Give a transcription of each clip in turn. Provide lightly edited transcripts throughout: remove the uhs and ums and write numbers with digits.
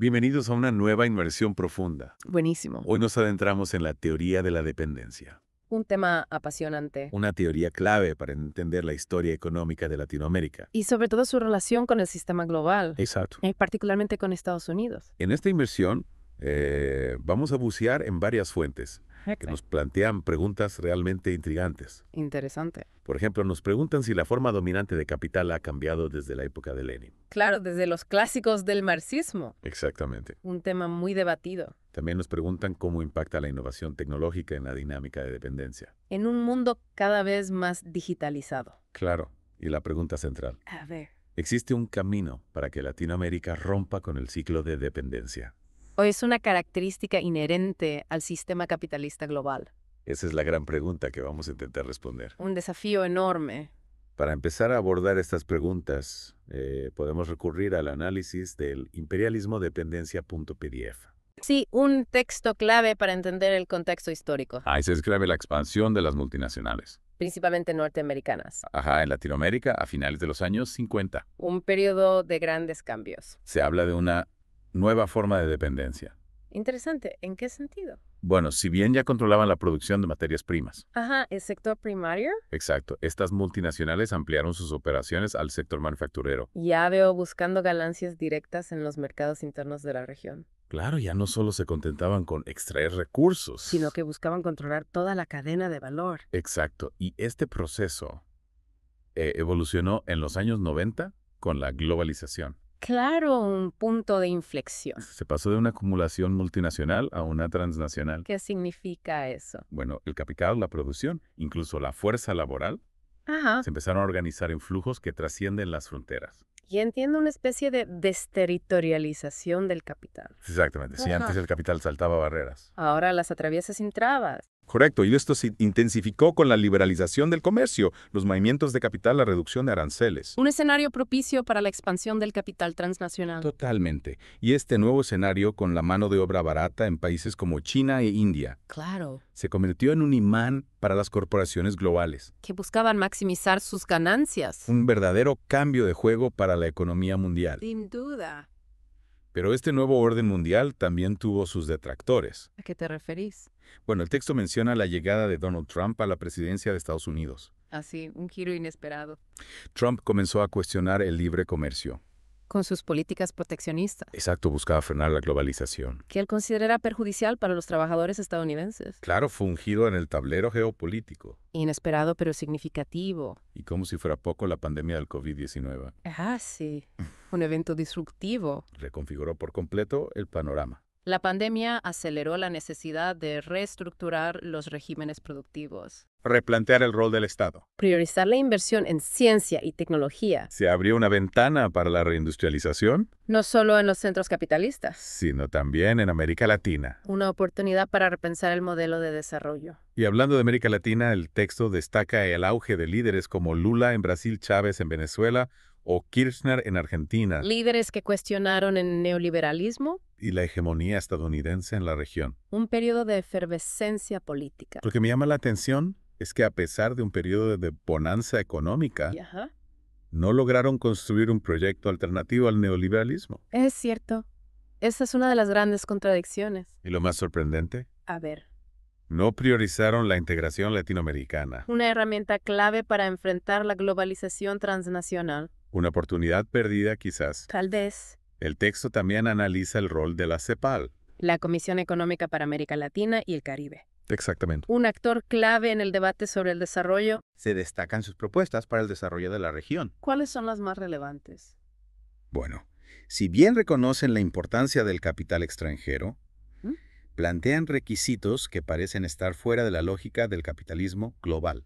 Bienvenidos a una nueva inmersión profunda. Buenísimo. Hoy nos adentramos en la teoría de la dependencia, Un tema apasionante. una teoría clave para entender la historia económica de Latinoamérica. Y sobre todo su relación con el sistema global, Exacto. particularmente con Estados Unidos. En esta inmersión vamos a bucear en varias fuentes que nos plantean preguntas realmente intrigantes. Interesante. Por ejemplo, nos preguntan si la forma dominante de capital ha cambiado desde la época de Lenin. Claro, desde los clásicos del marxismo. Exactamente. Un tema muy debatido. También nos preguntan cómo impacta la innovación tecnológica en la dinámica de dependencia. En un mundo cada vez más digitalizado. Claro. Y la pregunta central. A ver. ¿Existe un camino para que Latinoamérica rompa con el ciclo de dependencia? ¿O es una característica inherente al sistema capitalista global? Esa es la gran pregunta que vamos a intentar responder. Un desafío enorme. Para empezar a abordar estas preguntas, podemos recurrir al análisis del imperialismo-dependencia.pdf. Sí, un texto clave para entender el contexto histórico, Ahí se describe la expansión de las multinacionales. principalmente norteamericanas. En Latinoamérica, a finales de los años 50, Un periodo de grandes cambios. se habla de una nueva forma de dependencia. Interesante. ¿En qué sentido? Bueno, si bien ya controlaban la producción de materias primas. Ajá, ¿el sector primario? Exacto. Estas multinacionales ampliaron sus operaciones al sector manufacturero. Ya veo buscando ganancias directas en los mercados internos de la región, Claro, ya no solo se contentaban con extraer recursos, sino que buscaban controlar toda la cadena de valor. Exacto. Y este proceso evolucionó en los años 90 con la globalización. Claro, un punto de inflexión. Se pasó de una acumulación multinacional a una transnacional. ¿Qué significa eso? Bueno, el capital, la producción, incluso la fuerza laboral, Ajá. se empezaron a organizar en flujos que trascienden las fronteras. Y entiendo una especie de desterritorialización del capital. Exactamente. Si Ajá. antes el capital saltaba barreras. Ahora las atraviesa sin trabas. Correcto, y esto se intensificó con la liberalización del comercio, los movimientos de capital, la reducción de aranceles. Un escenario propicio para la expansión del capital transnacional. Totalmente. Y este nuevo escenario, con la mano de obra barata en países como China e India, Claro. se convirtió en un imán para las corporaciones globales. Que buscaban maximizar sus ganancias. Un verdadero cambio de juego para la economía mundial. Sin duda. Pero este nuevo orden mundial también tuvo sus detractores. ¿A qué te referís? Bueno, el texto menciona la llegada de Donald Trump a la presidencia de Estados Unidos. Así, un giro inesperado. Trump comenzó a cuestionar el libre comercio. Con sus políticas proteccionistas, Exacto, buscaba frenar la globalización. que él considera perjudicial para los trabajadores estadounidenses. Claro, fue un giro en el tablero geopolítico. Inesperado pero significativo. Y como si fuera poco, la pandemia del COVID-19 Ah, sí. Un evento disruptivo. reconfiguró por completo el panorama. La pandemia aceleró la necesidad de reestructurar los regímenes productivos. Replantear el rol del Estado. Priorizar la inversión en ciencia y tecnología, Se abrió una ventana para la reindustrialización, no solo en los centros capitalistas. sino también en América Latina. Una oportunidad para repensar el modelo de desarrollo. Y hablando de América Latina, el texto destaca el auge de líderes como Lula en Brasil, Chávez en Venezuela o Kirchner en Argentina Líderes que cuestionaron el neoliberalismo, y la hegemonía estadounidense en la región. un periodo de efervescencia política. Lo que me llama la atención es que a pesar de un periodo de bonanza económica, Ajá. no lograron construir un proyecto alternativo al neoliberalismo. Es cierto. Esa es una de las grandes contradicciones. Y lo más sorprendente, A ver, no priorizaron la integración latinoamericana, una herramienta clave para enfrentar la globalización transnacional. una oportunidad perdida quizás. Tal vez El texto también analiza el rol de la CEPAL. la Comisión Económica para América Latina y el Caribe. Exactamente. Un actor clave en el debate sobre el desarrollo. Se destacan sus propuestas para el desarrollo de la región. ¿Cuáles son las más relevantes? Bueno, si bien reconocen la importancia del capital extranjero, ¿Mm? plantean requisitos que parecen estar fuera de la lógica del capitalismo global.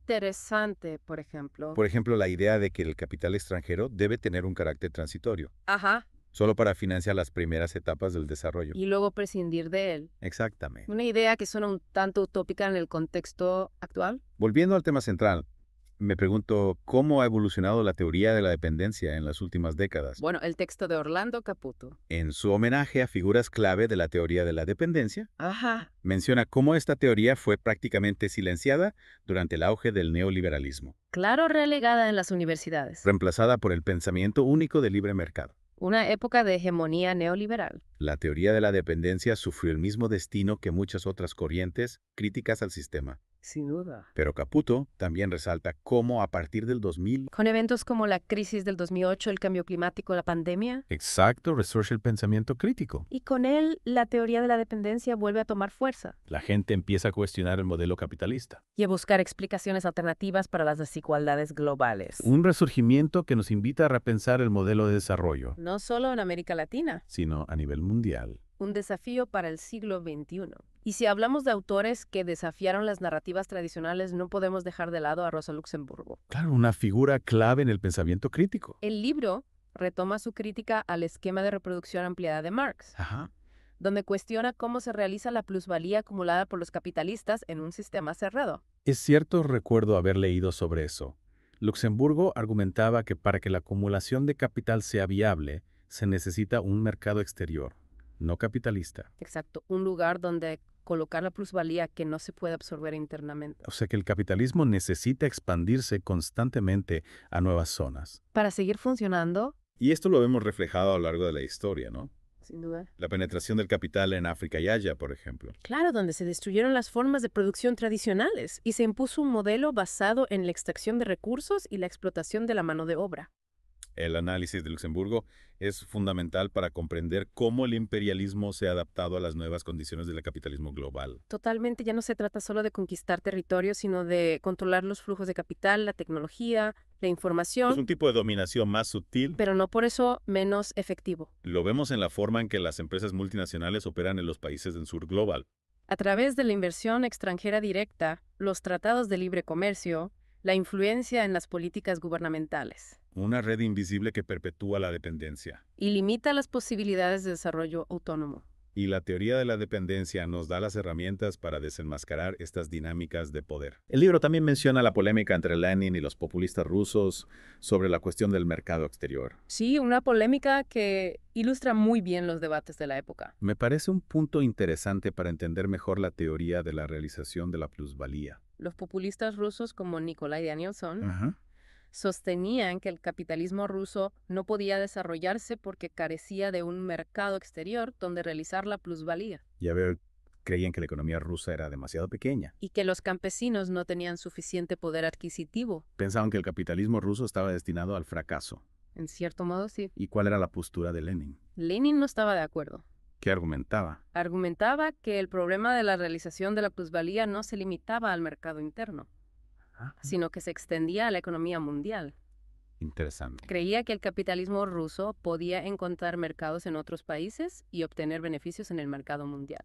Interesante, por ejemplo. Por ejemplo, la idea de que el capital extranjero debe tener un carácter transitorio, Ajá. solo para financiar las primeras etapas del desarrollo. Y luego prescindir de él. Exactamente. Una idea que suena un tanto utópica en el contexto actual. Volviendo al tema central, me pregunto cómo ha evolucionado la teoría de la dependencia en las últimas décadas. Bueno, el texto de Orlando Caputo. En su homenaje a figuras clave de la teoría de la dependencia, Ajá. menciona cómo esta teoría fue prácticamente silenciada durante el auge del neoliberalismo, Claro, relegada en las universidades. reemplazada por el pensamiento único de libre mercado. una época de hegemonía neoliberal. La teoría de la dependencia sufrió el mismo destino que muchas otras corrientes críticas al sistema. Sin duda. Pero Caputo también resalta cómo a partir del 2000 Con eventos como la crisis del 2008, el cambio climático, la pandemia, Exacto, resurge el pensamiento crítico. y con él la teoría de la dependencia vuelve a tomar fuerza La gente empieza a cuestionar el modelo capitalista. y a buscar explicaciones alternativas para las desigualdades globales. Un resurgimiento que nos invita a repensar el modelo de desarrollo, No solo en América Latina, sino a nivel mundial. un desafío para el siglo XXI. Y si hablamos de autores que desafiaron las narrativas tradicionales, no podemos dejar de lado a Rosa Luxemburgo. Claro, una figura clave en el pensamiento crítico. El libro retoma su crítica al esquema de reproducción ampliada de Marx, Ajá. donde cuestiona cómo se realiza la plusvalía acumulada por los capitalistas en un sistema cerrado. Es cierto, recuerdo haber leído sobre eso. Luxemburgo argumentaba que para que la acumulación de capital sea viable, se necesita un mercado exterior, no capitalista. Exacto, un lugar donde colocar la plusvalía que no se puede absorber internamente. O sea que el capitalismo necesita expandirse constantemente a nuevas zonas. Para seguir funcionando, Y esto lo vemos reflejado a lo largo de la historia, ¿no? sin duda. La penetración del capital en África y Asia, por ejemplo. Claro, donde se destruyeron las formas de producción tradicionales y se impuso un modelo basado en la extracción de recursos y la explotación de la mano de obra. El análisis de Luxemburgo es fundamental para comprender cómo el imperialismo se ha adaptado a las nuevas condiciones del capitalismo global. Totalmente, ya no se trata solo de conquistar territorios, sino de controlar los flujos de capital, la tecnología, la Es información, un tipo de dominación más sutil. pero no por eso menos efectivo. Lo vemos en la forma en que las empresas multinacionales operan en los países del sur global. A través de la inversión extranjera directa, los tratados de libre comercio, la influencia en las políticas gubernamentales Una red invisible que perpetúa la dependencia. y limita las posibilidades de desarrollo autónomo. Y la teoría de la dependencia nos da las herramientas para desenmascarar estas dinámicas de poder. El libro también menciona la polémica entre Lenin y los populistas rusos sobre la cuestión del mercado exterior. Sí, una polémica que ilustra muy bien los debates de la época. Me parece un punto interesante para entender mejor la teoría de la realización de la plusvalía. Los populistas rusos como Nikolai Danielson Ajá. sostenían que el capitalismo ruso no podía desarrollarse porque carecía de un mercado exterior donde realizar la plusvalía Ya veo, creían que la economía rusa era demasiado pequeña. y que los campesinos no tenían suficiente poder adquisitivo. Pensaban que el capitalismo ruso estaba destinado al fracaso. En cierto modo, sí. ¿Y cuál era la postura de Lenin? Lenin no estaba de acuerdo. ¿Qué argumentaba? Argumentaba que el problema de la realización de la plusvalía no se limitaba al mercado interno, sino que se extendía a la economía mundial. Interesante. Creía que el capitalismo ruso podía encontrar mercados en otros países y obtener beneficios en el mercado mundial.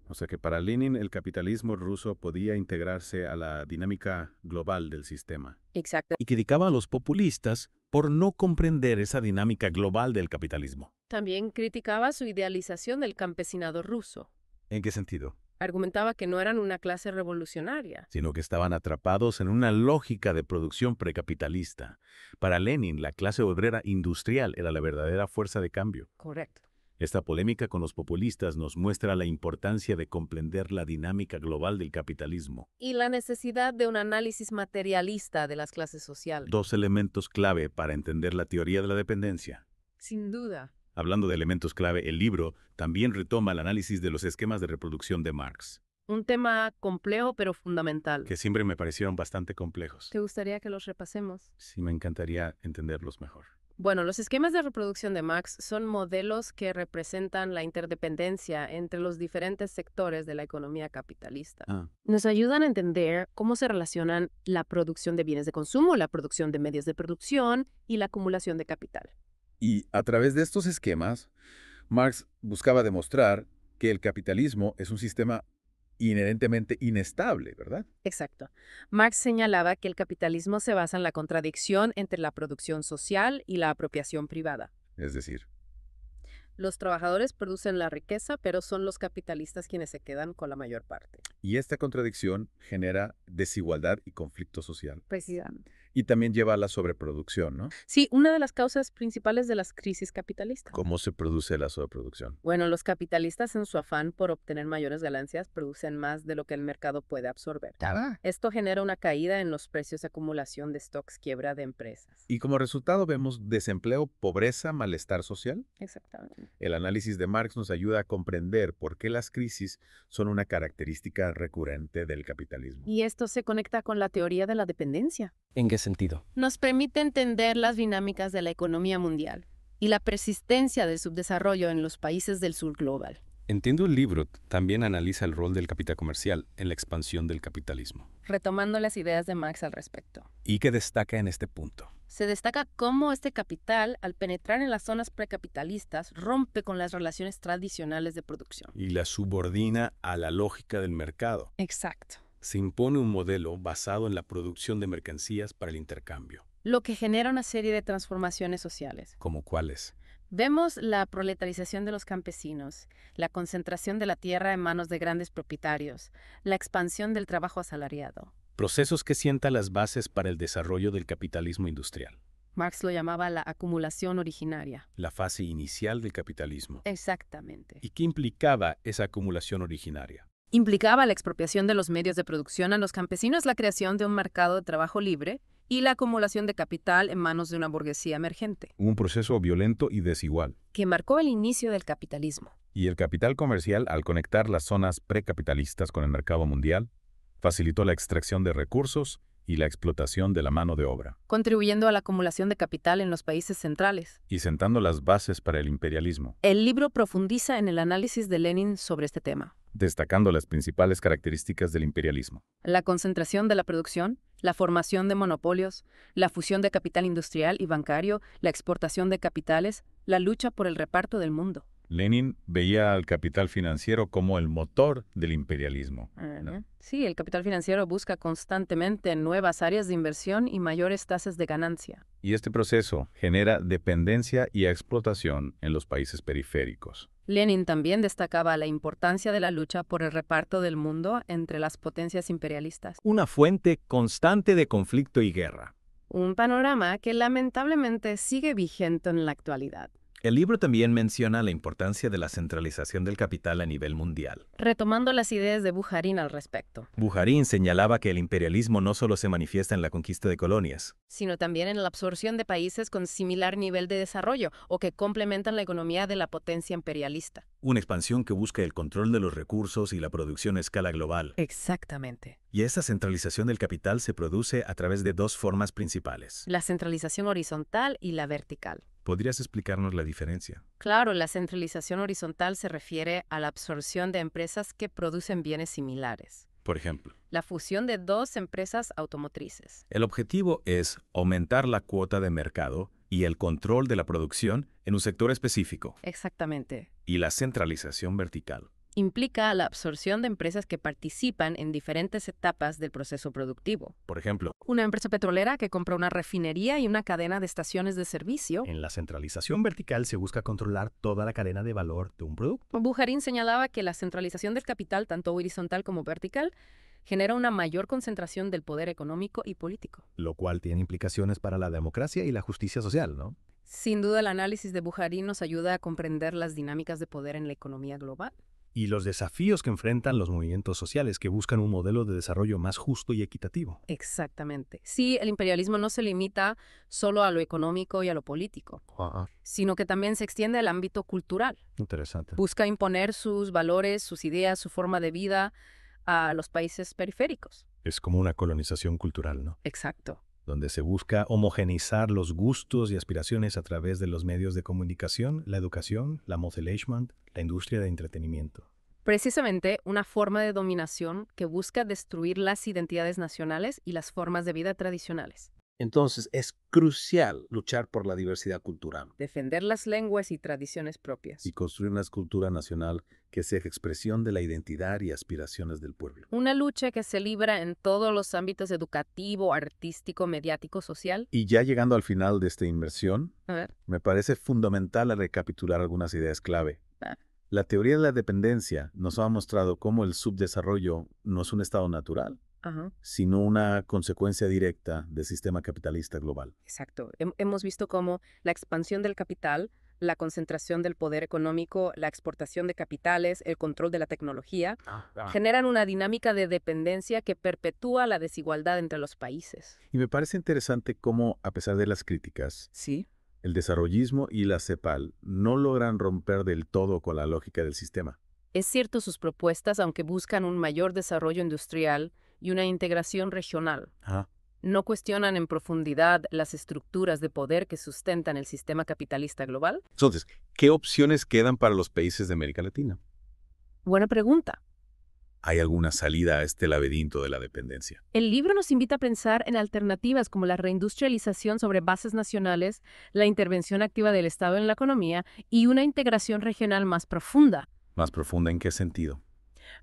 O sea que para Lenin el capitalismo ruso podía integrarse a la dinámica global del sistema. Exacto. Y criticaba a los populistas por no comprender esa dinámica global del capitalismo. También criticaba su idealización del campesinado ruso. ¿En qué sentido? Argumentaba que no eran una clase revolucionaria. Sino que estaban atrapados en una lógica de producción precapitalista. Para Lenin, la clase obrera industrial era la verdadera fuerza de cambio. Correcto. Esta polémica con los populistas nos muestra la importancia de comprender la dinámica global del capitalismo. Y la necesidad de un análisis materialista de las clases sociales. Dos elementos clave para entender la teoría de la dependencia. Sin duda. Hablando de elementos clave, el libro también retoma el análisis de los esquemas de reproducción de Marx, Un tema complejo pero fundamental. que siempre me parecieron bastante complejos. ¿Te gustaría que los repasemos? Sí, me encantaría entenderlos mejor. Bueno, los esquemas de reproducción de Marx son modelos que representan la interdependencia entre los diferentes sectores de la economía capitalista. Nos ayudan a entender cómo se relacionan la producción de bienes de consumo, la producción de medios de producción y la acumulación de capital. Y a través de estos esquemas, Marx buscaba demostrar que el capitalismo es un sistema inherentemente inestable, ¿verdad? Exacto. Marx señalaba que el capitalismo se basa en la contradicción entre la producción social y la apropiación privada. Es decir, Los trabajadores producen la riqueza, pero son los capitalistas quienes se quedan con la mayor parte. y esta contradicción genera desigualdad y conflicto social. Precisamente. Y también lleva a la sobreproducción, ¿no? Sí, una de las causas principales de las crisis capitalistas. ¿Cómo se produce la sobreproducción? Bueno, los capitalistas en su afán por obtener mayores ganancias producen más de lo que el mercado puede absorber. Esto genera una caída en los precios de acumulación de stocks, quiebra de empresas. Y como resultado vemos desempleo, pobreza, malestar social. Exactamente. El análisis de Marx nos ayuda a comprender por qué las crisis son una característica recurrente del capitalismo. Y esto se conecta con la teoría de la dependencia. ¿En qué sentido? Nos permite entender las dinámicas de la economía mundial y la persistencia del subdesarrollo en los países del sur global. Entiendo el libro también analiza el rol del capital comercial en la expansión del capitalismo. Retomando las ideas de Marx al respecto. ¿Y qué destaca en este punto? Se destaca cómo este capital, al penetrar en las zonas precapitalistas, rompe con las relaciones tradicionales de producción. Y la subordina a la lógica del mercado. Exacto. Se impone un modelo basado en la producción de mercancías para el intercambio. Lo que genera una serie de transformaciones sociales. ¿Como cuáles? Vemos la proletarización de los campesinos, la concentración de la tierra en manos de grandes propietarios, la expansión del trabajo asalariado. Procesos que sientan las bases para el desarrollo del capitalismo industrial. Marx lo llamaba la acumulación originaria. La fase inicial del capitalismo. Exactamente. ¿Y qué implicaba esa acumulación originaria? Implicaba la expropiación de los medios de producción a los campesinos, la creación de un mercado de trabajo libre y la acumulación de capital en manos de una burguesía emergente, Un proceso violento y desigual. que marcó el inicio del capitalismo. Y el capital comercial, al conectar las zonas precapitalistas con el mercado mundial, facilitó la extracción de recursos y la explotación de la mano de obra, Contribuyendo a la acumulación de capital en los países centrales. y sentando las bases para el imperialismo, El libro profundiza en el análisis de Lenin sobre este tema. destacando las principales características del imperialismo. La concentración de la producción, la formación de monopolios, la fusión de capital industrial y bancario, la exportación de capitales, la lucha por el reparto del mundo. Lenin veía al capital financiero como el motor del imperialismo, ¿no? Sí, el capital financiero busca constantemente nuevas áreas de inversión y mayores tasas de ganancia. Y este proceso genera dependencia y explotación en los países periféricos. Lenin también destacaba la importancia de la lucha por el reparto del mundo entre las potencias imperialistas. Una fuente constante de conflicto y guerra. Un panorama que lamentablemente sigue vigente en la actualidad. El libro también menciona la importancia de la centralización del capital a nivel mundial. Retomando las ideas de Bukharin al respecto, Bukharin señalaba que el imperialismo no solo se manifiesta en la conquista de colonias, sino también en la absorción de países con similar nivel de desarrollo o que complementan la economía de la potencia imperialista. una expansión que busca el control de los recursos y la producción a escala global. Exactamente. Y esa centralización del capital se produce a través de dos formas principales. La centralización horizontal y la vertical. ¿Podrías explicarnos la diferencia? Claro, la centralización horizontal se refiere a la absorción de empresas que producen bienes similares. Por ejemplo, La fusión de dos empresas automotrices. el objetivo es aumentar la cuota de mercado y el control de la producción en un sector específico. Exactamente. Y la centralización vertical. Implica la absorción de empresas que participan en diferentes etapas del proceso productivo. Por ejemplo, Una empresa petrolera que compra una refinería y una cadena de estaciones de servicio. En la centralización vertical se busca controlar toda la cadena de valor de un producto. Bukharin señalaba que la centralización del capital, tanto horizontal como vertical, genera una mayor concentración del poder económico y político. Lo cual tiene implicaciones para la democracia y la justicia social, ¿no? Sin duda, el análisis de Bukharin nos ayuda a comprender las dinámicas de poder en la economía global. Y los desafíos que enfrentan los movimientos sociales que buscan un modelo de desarrollo más justo y equitativo. Exactamente. Sí, el imperialismo no se limita solo a lo económico y a lo político, sino que también se extiende al ámbito cultural. Interesante. Busca imponer sus valores, sus ideas, su forma de vida a los países periféricos. Es como una colonización cultural, ¿no? Exacto. Donde se busca homogeneizar los gustos y aspiraciones a través de los medios de comunicación, la educación, la Modelleichmann, la industria de entretenimiento. Precisamente una forma de dominación que busca destruir las identidades nacionales y las formas de vida tradicionales. Entonces, es crucial luchar por la diversidad cultural. Defender las lenguas y tradiciones propias. Y construir una escultura nacional que sea expresión de la identidad y aspiraciones del pueblo. Una lucha que se libra en todos los ámbitos educativo, artístico, mediático, social. Y ya llegando al final de esta inmersión, A ver. me parece fundamental recapitular algunas ideas clave. Ah. La teoría de la dependencia nos ha mostrado cómo el subdesarrollo no es un estado natural, Ajá. sino una consecuencia directa del sistema capitalista global. Exacto. Hemos visto cómo la expansión del capital, la concentración del poder económico, la exportación de capitales, el control de la tecnología, generan una dinámica de dependencia que perpetúa la desigualdad entre los países. Y me parece interesante cómo, a pesar de las críticas, Sí. el desarrollismo y la CEPAL no logran romper del todo con la lógica del sistema. Es cierto sus propuestas, aunque buscan un mayor desarrollo industrial y una integración regional. No cuestionan en profundidad las estructuras de poder que sustentan el sistema capitalista global. Entonces, ¿qué opciones quedan para los países de América Latina? Buena pregunta. ¿Hay alguna salida a este laberinto de la dependencia? El libro nos invita a pensar en alternativas como la reindustrialización sobre bases nacionales, la intervención activa del Estado en la economía y una integración regional más profunda. ¿Más profunda en qué sentido?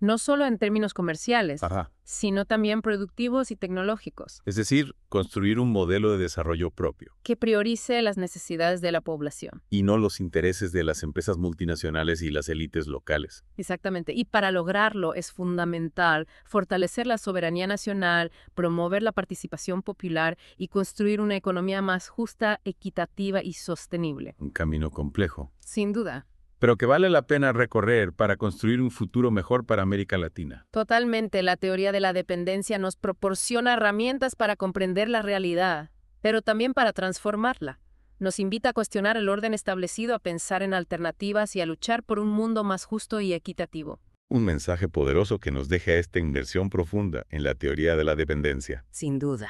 No solo en términos comerciales, Ajá. sino también productivos y tecnológicos, Es decir, construir un modelo de desarrollo propio que priorice las necesidades de la población. y no los intereses de las empresas multinacionales y las élites locales. Exactamente. Y para lograrlo es fundamental fortalecer la soberanía nacional, promover la participación popular y construir una economía más justa, equitativa y sostenible. Un camino complejo, Sin duda. pero que vale la pena recorrer para construir un futuro mejor para América Latina. Totalmente, la teoría de la dependencia nos proporciona herramientas para comprender la realidad, pero también para transformarla. Nos invita a cuestionar el orden establecido, a pensar en alternativas y a luchar por un mundo más justo y equitativo. Un mensaje poderoso que nos deja esta inmersión profunda en la teoría de la dependencia. Sin duda.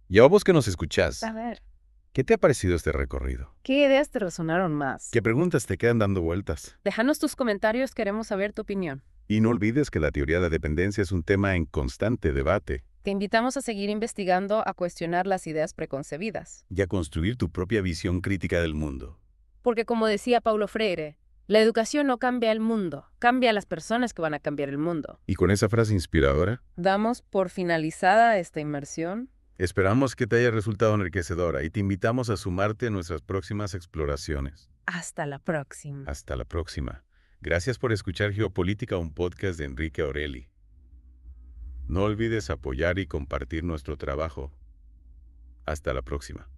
Y a vos que nos escuchás, A ver, ¿qué te ha parecido este recorrido? ¿qué ideas te resonaron más? ¿Qué preguntas te quedan dando vueltas? Déjanos tus comentarios, queremos saber tu opinión. Y no olvides que la teoría de la dependencia es un tema en constante debate Te invitamos a seguir investigando, a cuestionar las ideas preconcebidas. y a construir tu propia visión crítica del mundo. Porque como decía Paulo Freire, la educación no cambia el mundo, cambia a las personas que van a cambiar el mundo. Y con esa frase inspiradora, Damos por finalizada esta inmersión. esperamos que te haya resultado enriquecedora y te invitamos a sumarte a nuestras próximas exploraciones. Hasta la próxima. Hasta la próxima. Gracias por escuchar Geopolítica, un podcast de Enrique Orelli. No olvides apoyar y compartir nuestro trabajo. Hasta la próxima.